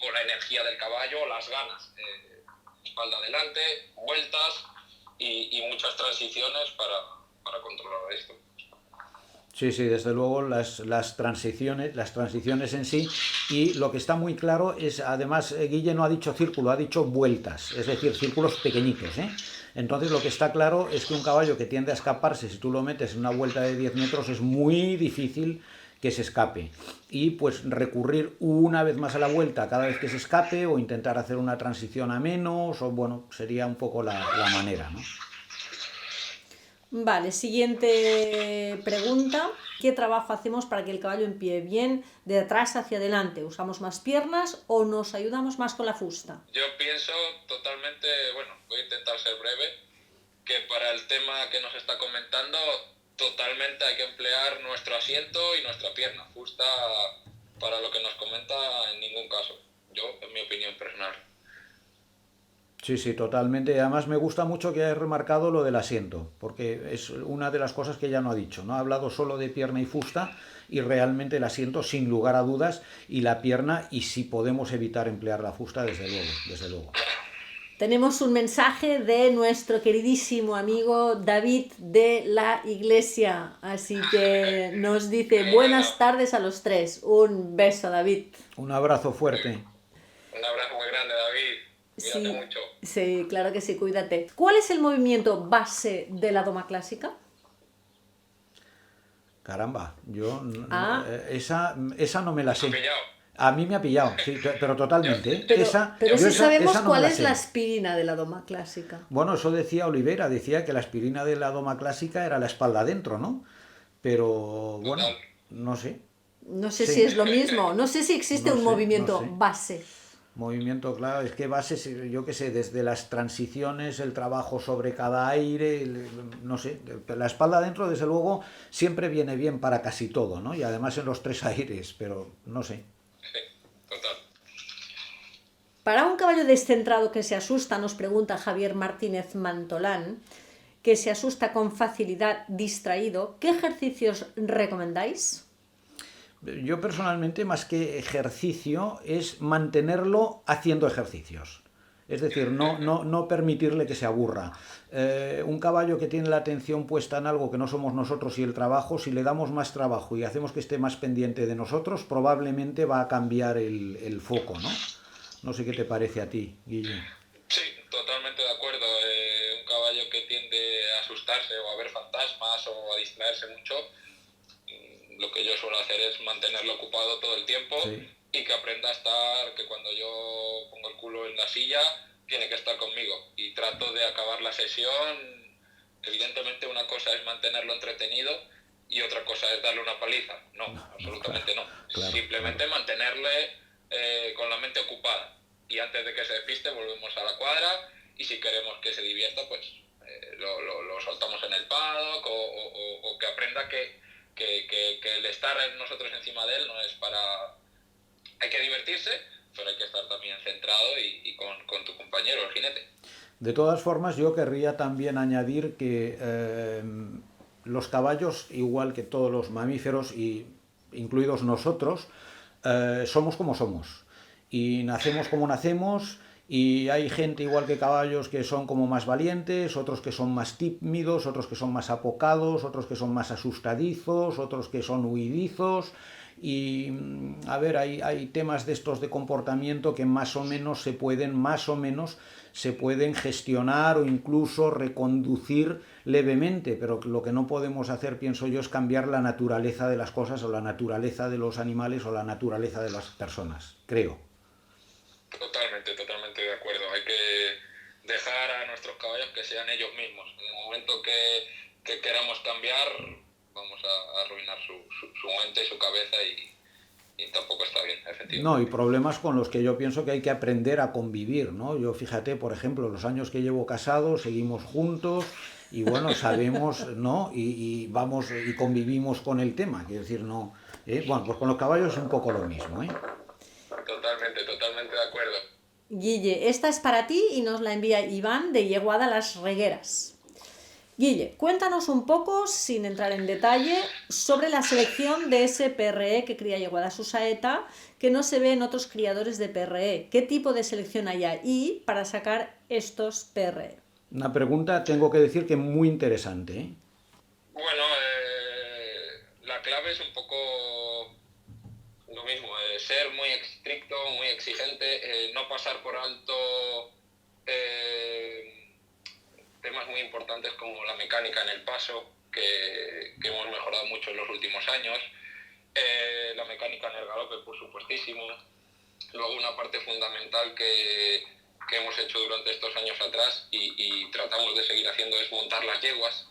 o la energía del caballo, o las ganas. Espalda adelante, vueltas y muchas transiciones para controlar esto. Sí, sí, desde luego las transiciones en sí, y lo que está muy claro es, además, Guille no ha dicho círculo, ha dicho vueltas, es decir, círculos pequeñitos, ¿eh? Entonces lo que está claro es que un caballo que tiende a escaparse, si tú lo metes en una vuelta de 10 metros, es muy difícil que se escape. Y pues recurrir una vez más a la vuelta cada vez que se escape, o intentar hacer una transición a menos, o bueno, sería un poco la manera, ¿no? Vale, siguiente pregunta. ¿Qué trabajo hacemos para que el caballo empie bien de atrás hacia adelante? ¿Usamos más piernas o nos ayudamos más con la fusta? Yo pienso totalmente, bueno, voy a intentar ser breve, que para el tema que nos está comentando, totalmente hay que emplear nuestro asiento y nuestra pierna. Fusta, para lo que nos comenta, en ningún caso. Yo, en mi opinión personal. Sí, sí, totalmente. Y además me gusta mucho que hayas remarcado lo del asiento, porque es una de las cosas que ella no ha dicho. No ha hablado solo de pierna y fusta, y realmente el asiento, sin lugar a dudas, y la pierna, y si podemos evitar emplear la fusta, desde luego, desde luego. Tenemos un mensaje de nuestro queridísimo amigo David de la Iglesia, así que nos dice buenas tardes a los tres. Un beso, David. Un abrazo fuerte. Un abrazo muy grande, David. Cuídate mucho. Sí, claro que sí, cuídate. ¿Cuál es el movimiento base de la doma clásica? Caramba, esa no me la sé. Pillado. A mí me ha pillado, sí, pero totalmente. Pero sí sabemos cuál es la aspirina de la doma clásica. Bueno, eso decía Olivera, decía que la aspirina de la doma clásica era la espalda adentro, ¿no? Pero bueno, no sé. No sé si es lo mismo, no sé si existe un movimiento base. Movimiento, claro, es que base, yo qué sé, desde las transiciones, el trabajo sobre cada aire, no sé, la espalda adentro, desde luego, siempre viene bien para casi todo, ¿no? Y además en los tres aires, pero no sé. Sí, total. Para un caballo descentrado que se asusta, nos pregunta Javier Martínez Mantolán, que se asusta con facilidad, distraído, ¿qué ejercicios recomendáis? Yo personalmente, más que ejercicio, es mantenerlo haciendo ejercicios. Es decir, no permitirle que se aburra. Un caballo que tiene la atención puesta en algo que no somos nosotros y el trabajo, si le damos más trabajo y hacemos que esté más pendiente de nosotros, probablemente va a cambiar el foco, ¿no? No sé qué te parece a ti, Guille. Sí, totalmente de acuerdo. Un caballo que tiende a asustarse o a ver fantasmas o a distraerse mucho, lo que yo suelo hacer es mantenerlo ocupado todo el tiempo, sí, y que aprenda a estar, que cuando yo pongo el culo en la silla, tiene que estar conmigo. Y trato de acabar la sesión. Evidentemente una cosa es mantenerlo entretenido y otra cosa es darle una paliza. No, absolutamente no. Simplemente mantenerle con la mente ocupada. Y antes de que se despiste volvemos a la cuadra, y si queremos que se divierta, pues lo soltamos en el paddock o que aprenda que que el estar nosotros encima de él no es para... Hay que divertirse, pero hay que estar también centrado y con tu compañero, el jinete. De todas formas, yo querría también añadir que los caballos, igual que todos los mamíferos, y incluidos nosotros, somos como somos. Y nacemos como nacemos, y hay gente igual que caballos que son como más valientes, otros que son más tímidos, otros que son más apocados, otros que son más asustadizos, otros que son huidizos. Y a ver, hay temas de estos de comportamiento que más o menos se pueden gestionar o incluso reconducir levemente, pero lo que no podemos hacer, pienso yo, es cambiar la naturaleza de las cosas o la naturaleza de los animales o la naturaleza de las personas, creo. Totalmente de acuerdo. Hay que dejar a nuestros caballos que sean ellos mismos. En el momento que queramos cambiar, vamos a arruinar su mente y su cabeza y tampoco está bien, efectivamente. No, y problemas con los que yo pienso que hay que aprender a convivir, ¿no? Yo fíjate, por ejemplo, los años que llevo casado, seguimos juntos y bueno, sabemos, ¿no? Y vamos y convivimos con el tema, quiero decir, no... Bueno, pues con los caballos es un poco lo mismo, ¿eh? Totalmente de acuerdo. Guille, esta es para ti y nos la envía Iván de Yeguada Las Regueras. Guille, cuéntanos un poco, sin entrar en detalle, sobre la selección de ese PRE que cría Yeguada Susaeta, que no se ve en otros criadores de PRE. ¿Qué tipo de selección hay ahí para sacar estos PRE? Una pregunta, tengo que decir que muy interesante, ¿eh? Bueno, la clave es un poco lo mismo, ser muy estricto, muy exigente, no pasar por alto temas muy importantes como la mecánica en el paso, que hemos mejorado mucho en los últimos años, la mecánica en el galope, por supuestísimo. Luego una parte fundamental que hemos hecho durante estos años atrás y tratamos de seguir haciendo es montar las yeguas,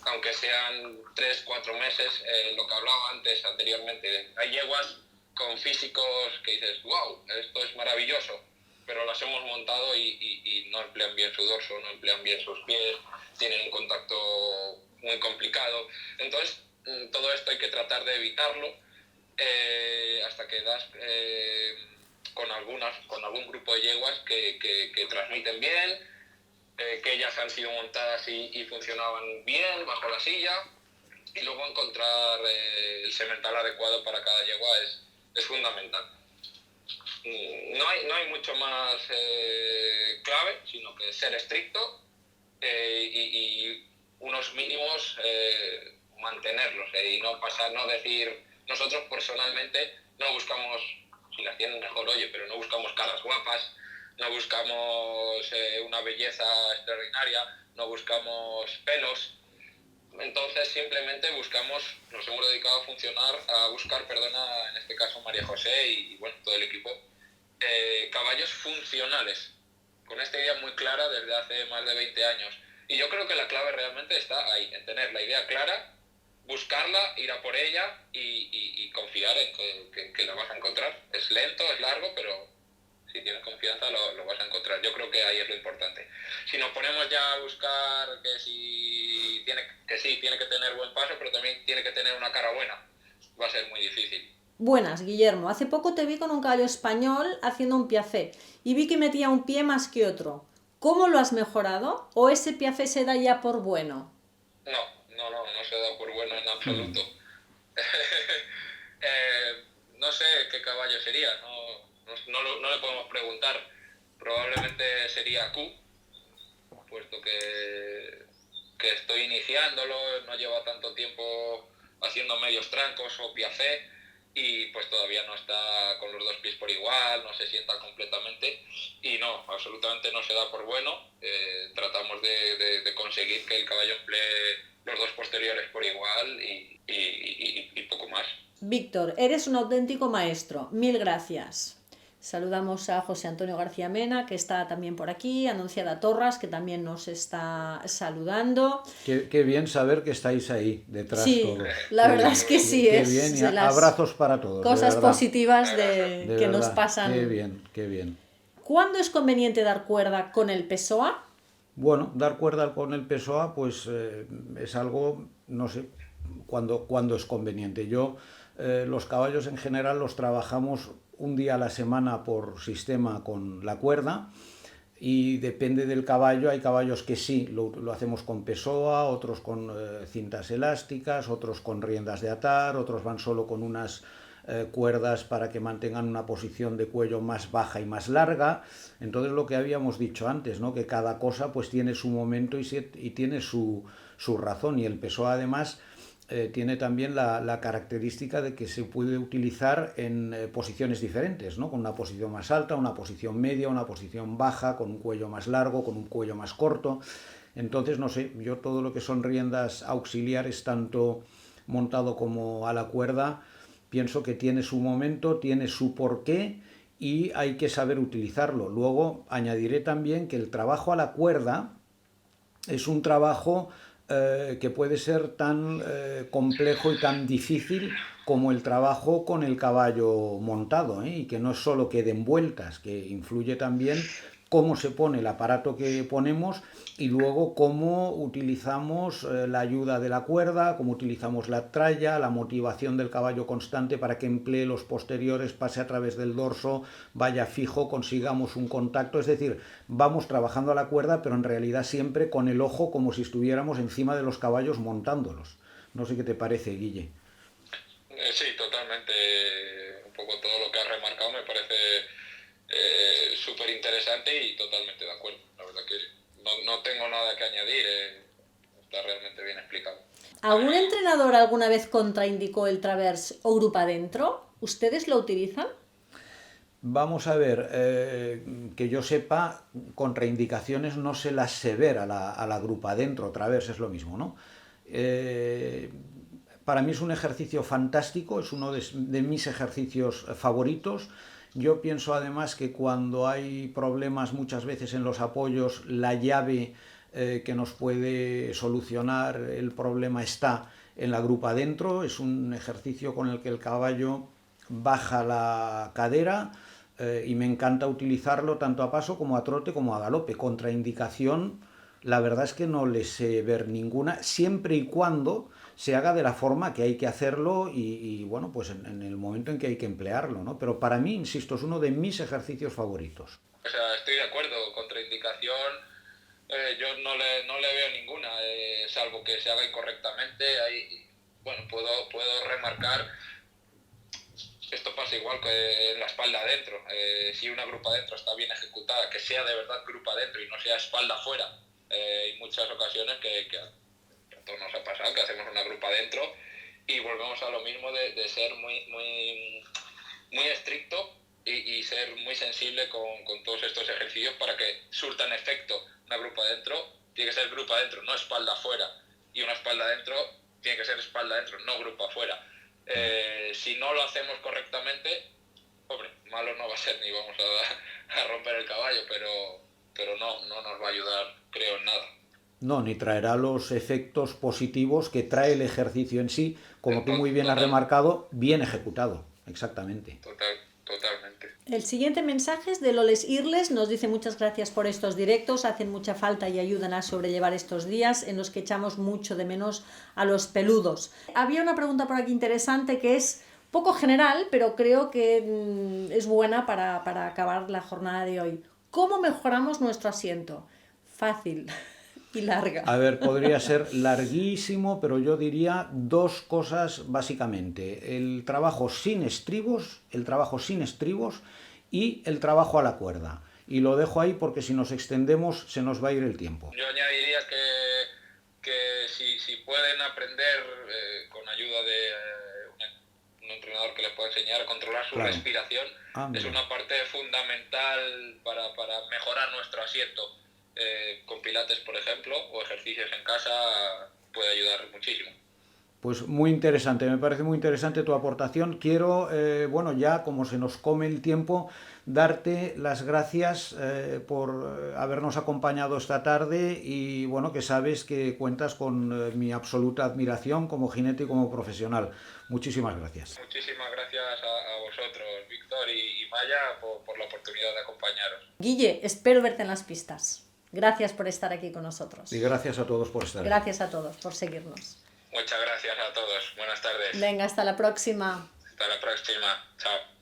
aunque sean 3-4 meses, lo que hablaba anteriormente. Hay yeguas con físicos que dices, wow, esto es maravilloso, pero las hemos montado y no emplean bien su dorso, no emplean bien sus pies, tienen un contacto muy complicado. Entonces, todo esto hay que tratar de evitarlo hasta que das con algún grupo de yeguas que transmiten bien, que ellas han sido montadas y funcionaban bien bajo la silla, y luego encontrar el semental adecuado para cada yegua es fundamental. No hay mucho más clave, sino que ser estricto y unos mínimos mantenerlos y no decir, nosotros personalmente no buscamos, si las tienen mejor, oye, pero no buscamos caras guapas, no buscamos una belleza extraordinaria, no buscamos pelos. Entonces simplemente nos hemos dedicado a buscar, en este caso María José y bueno, todo el equipo, caballos funcionales, con esta idea muy clara desde hace más de 20 años. Y yo creo que la clave realmente está ahí, en tener la idea clara, buscarla, ir a por ella y confiar en que la vas a encontrar. Es lento, es largo, pero si tienes confianza lo vas a encontrar. Yo creo que ahí es lo importante. Si nos ponemos ya a buscar que tiene que tener buen paso, pero también tiene que tener una cara buena, va a ser muy difícil. Buenas, Guillermo. Hace poco te vi con un caballo español haciendo un piafé y vi que metía un pie más que otro. ¿Cómo lo has mejorado? ¿O ese piafé se da ya por bueno? No se da por bueno en absoluto. No sé qué caballo sería, no le podemos preguntar. Probablemente sería Q, puesto que estoy iniciándolo, no lleva tanto tiempo haciendo medios trancos o piafé y pues todavía no está con los dos pies por igual, no se sienta completamente y no, absolutamente no se da por bueno. Tratamos de conseguir que el caballo emplee los dos posteriores por igual y poco más. Víctor, eres un auténtico maestro. Mil gracias. Saludamos a José Antonio García Mena, que está también por aquí, Anunciada Torras, que también nos está saludando. Qué bien saber que estáis ahí detrás todos. La verdad es que sí, qué bien, y abrazos para todos. Cosas positivas que nos pasan. Qué bien. ¿Cuándo es conveniente dar cuerda con el PSOA? Bueno, dar cuerda con el PSOA pues es algo, no sé, cuando es conveniente. Los caballos en general los trabajamos un día a la semana por sistema con la cuerda, y depende del caballo. Hay caballos que sí, lo hacemos con pesoa, otros con cintas elásticas, otros con riendas de atar, otros van solo con unas cuerdas para que mantengan una posición de cuello más baja y más larga. Entonces, lo que habíamos dicho antes, ¿no? Que cada cosa pues tiene su momento y tiene su razón, y el pesoa además tiene también la característica de que se puede utilizar en posiciones diferentes, ¿no? Con una posición más alta, una posición media, una posición baja, con un cuello más largo, con un cuello más corto. Entonces, no sé, yo todo lo que son riendas auxiliares, tanto montado como a la cuerda, pienso que tiene su momento, tiene su porqué, y hay que saber utilizarlo. Luego añadiré también que el trabajo a la cuerda es un trabajo que puede ser tan complejo y tan difícil como el trabajo con el caballo montado, y que no es solo que den vueltas, que influye también cómo se pone el aparato que ponemos, y luego cómo utilizamos la ayuda de la cuerda, cómo utilizamos la tralla, la motivación del caballo constante para que emplee los posteriores, pase a través del dorso, vaya fijo, consigamos un contacto. Es decir, vamos trabajando a la cuerda, pero en realidad siempre con el ojo, como si estuviéramos encima de los caballos montándolos. No sé qué te parece, Guille. Sí, totalmente. Un poco todo lo que has remarcado me parece súper interesante y totalmente de acuerdo. La verdad que no tengo nada que añadir, está realmente bien explicado. ¿Algún entrenador alguna vez contraindicó el traverse o grupa adentro? ¿Ustedes lo utilizan? Vamos a ver, que yo sepa, contraindicaciones no se las sé ver a la grupa adentro, traverse es lo mismo, ¿no? Para mí es un ejercicio fantástico, es uno de mis ejercicios favoritos. Yo pienso además que cuando hay problemas muchas veces en los apoyos, la llave que nos puede solucionar el problema está en la grupa adentro. Es un ejercicio con el que el caballo baja la cadera, y me encanta utilizarlo tanto a paso como a trote como a galope. Contraindicación, la verdad es que no le sé ver ninguna, siempre y cuando se haga de la forma que hay que hacerlo y bueno, pues en el momento en que hay que emplearlo, ¿no? Pero para mí, insisto, es uno de mis ejercicios favoritos. O sea, estoy de acuerdo, contraindicación yo no le veo ninguna, salvo que se haga incorrectamente. Ahí, bueno, puedo remarcar, esto pasa igual que en la espalda adentro. Si una grupa adentro está bien ejecutada, que sea de verdad grupa adentro y no sea espalda afuera. Hay muchas ocasiones que a todos nos ha pasado que hacemos una grupa adentro y volvemos a lo mismo de ser muy estricto y ser muy sensible con todos estos ejercicios para que surtan efecto. Una grupa adentro tiene que ser grupa adentro, no espalda afuera, y una espalda adentro tiene que ser espalda adentro, no grupa afuera. Si no lo hacemos correctamente, hombre, malo no va a ser ni vamos a romper el caballo, pero no nos va a ayudar, creo, en nada. No, ni traerá los efectos positivos que trae el ejercicio en sí, como tú muy bien has remarcado, bien ejecutado, exactamente. Totalmente. El siguiente mensaje es de Loles Irles, nos dice: muchas gracias por estos directos, hacen mucha falta y ayudan a sobrellevar estos días en los que echamos mucho de menos a los peludos. Había una pregunta por aquí interesante que es poco general, pero creo que es buena para acabar la jornada de hoy. ¿Cómo mejoramos nuestro asiento? Fácil y larga. A ver, podría ser larguísimo, pero yo diría dos cosas básicamente: el trabajo sin estribos y el trabajo a la cuerda. Y lo dejo ahí porque si nos extendemos se nos va a ir el tiempo. Yo añadiría que si pueden aprender con ayuda de un entrenador que les pueda enseñar a controlar su respiración, es una parte fundamental para mejorar nuestro asiento. Con pilates, por ejemplo, o ejercicios en casa, puede ayudar muchísimo. Pues muy interesante, me parece muy interesante tu aportación. Quiero, bueno, ya como se nos come el tiempo, darte las gracias por habernos acompañado esta tarde, y bueno, que sabes que cuentas con mi absoluta admiración como jinete y como profesional. Muchísimas gracias. Muchísimas gracias a vosotros, Víctor y Maya, por la oportunidad de acompañaros. Guille, espero verte en las pistas. Gracias por estar aquí con nosotros. Y gracias a todos por estar aquí. Gracias a todos por seguirnos. Muchas gracias a todos. Buenas tardes. Venga, hasta la próxima. Hasta la próxima. Chao.